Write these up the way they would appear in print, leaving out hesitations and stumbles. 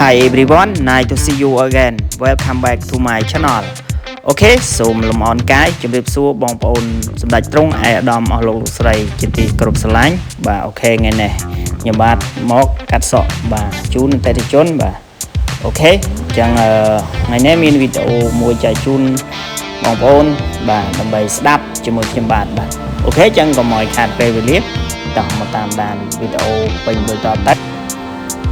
Hi everyone, nice to see you again. Welcome back to my channel. Okay, សូមលំអរកាយជម្រាបសួរបងប្អូនសម្ដេចទ្រង់ឯកឧត្តមអស់លោកលោកស្រីជាទីគោរពស្រឡាញ់បាទអូខេថ្ងៃនេះខ្ញុំបាទមកកាត់សក់បាទជូនអតិថិជនបាទអូខេអញ្ចឹងថ្ងៃនេះមានវីដេអូមួយចែកជូនបងប្អូនបាទដើម្បីស្ដាប់ជាមួយខ្ញុំបាទអូខេអញ្ចឹងកុំឲ្យខាតពេលវេលាតោះមកតាមដានវីដេអូពេញមួយតទៅ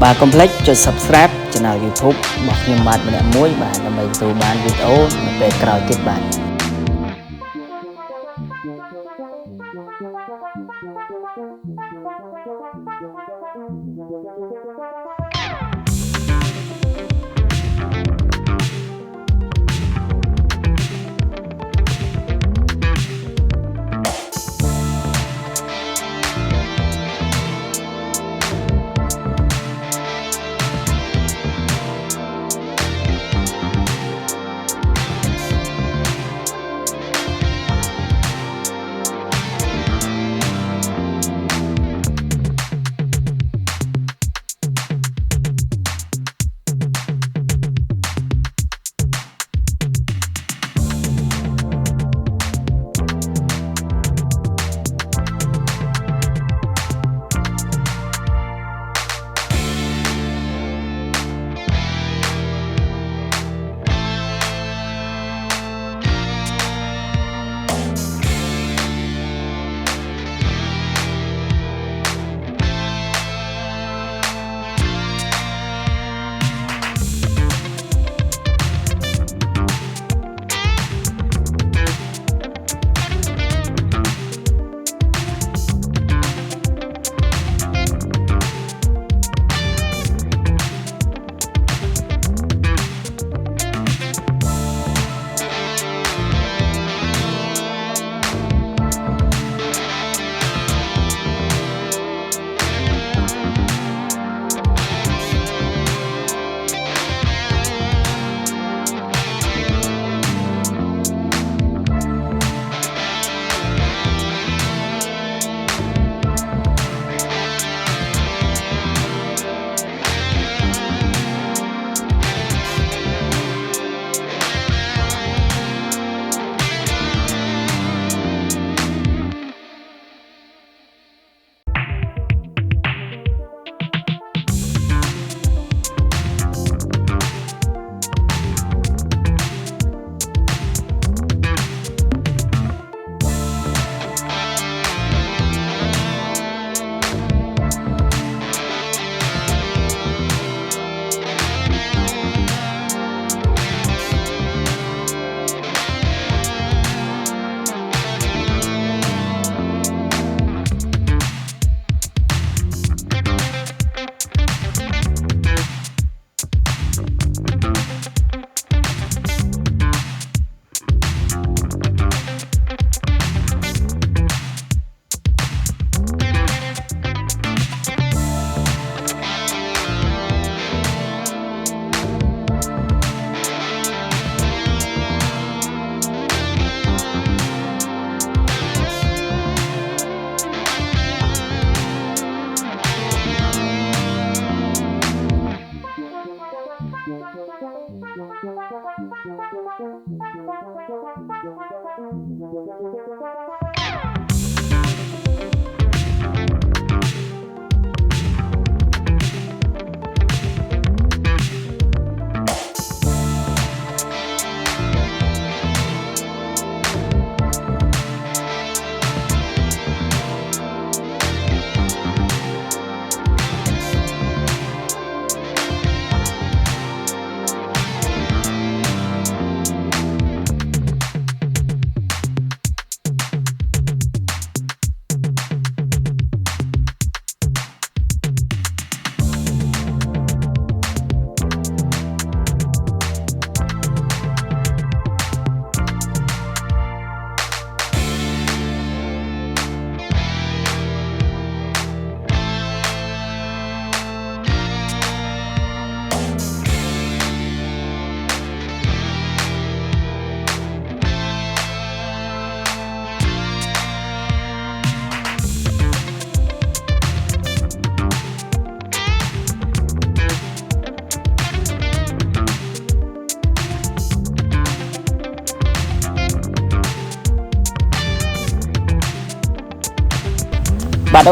បាទកុំភ្លេចចុច Subscribe Channel YouTube របស់ខ្ញុំបាទម្នាក់មួយបាទដើម្បីទទួលបានវីដេអូនៅពេលក្រោយទៀតបាទ អូ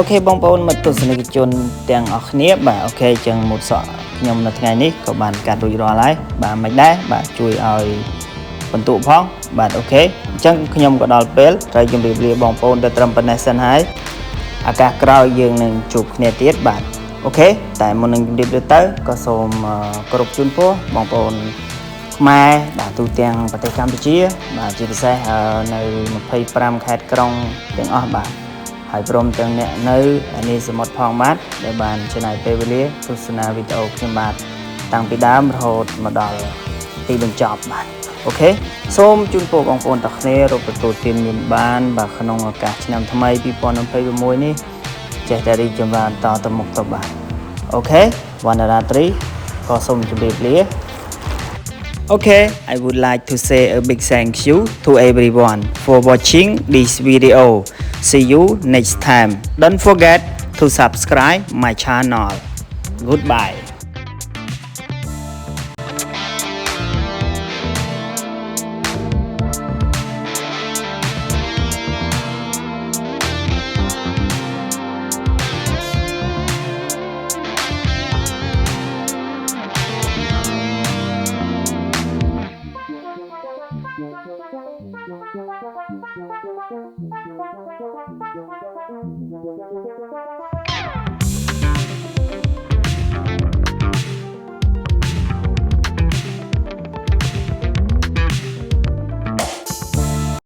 អូខេបងប្អូនមិត្តទស្សនិកជនទាំងអស់គ្នាបាទអូខេចឹងមុតសក់ខ្ញុំនៅថ្ងៃនេះក៏បានកាត់រួចរាល់ហើយបាទមិនដែរបាទជួយឲ្យបន្ទុកផងបាទអូខេអញ្ចឹងខ្ញុំក៏ដល់ពេលត្រូវជម្រាបលាបងប្អូនទៅត្រឹមប៉ុណ្ណេះសិនហើយឱកាសក្រោយយើងនឹងជួបគ្នាទៀតបាទអូខេតែមុននឹងជម្រាបលាទៅក៏សូមគោរពជូនពរបងប្អូនខ្មែរបាទទូទាំងប្រទេសកម្ពុជាបាទជាពិសេសនៅ25ខេត្តក្រុងទាំងអស់បាទហើយព្រមទាំងអ្នកនៅនីសមុទ្រផងបាទដែលបានចំណាយពេលវេលាទស្សនាវីដេអូខ្ញុំបាទតាំងពីដើមរហូតមកដល់ទីបញ្ចប់បាទអូខេសូមជូនពរបងប្អូនទាំងគ្នារកទទួលទានមានបានបាទក្នុងឱកាសឆ្នាំថ្មី2026នេះចេះតែរីកចម្រើនតទៅមុខទៅបាទអូខេវណ្ណរាត្រីក៏សូមជម្រាបលា Okay, I would like to say a big thank you to everyone for watching this video. See you next time. Don't forget to subscribe my channel. Goodbye. Thank you.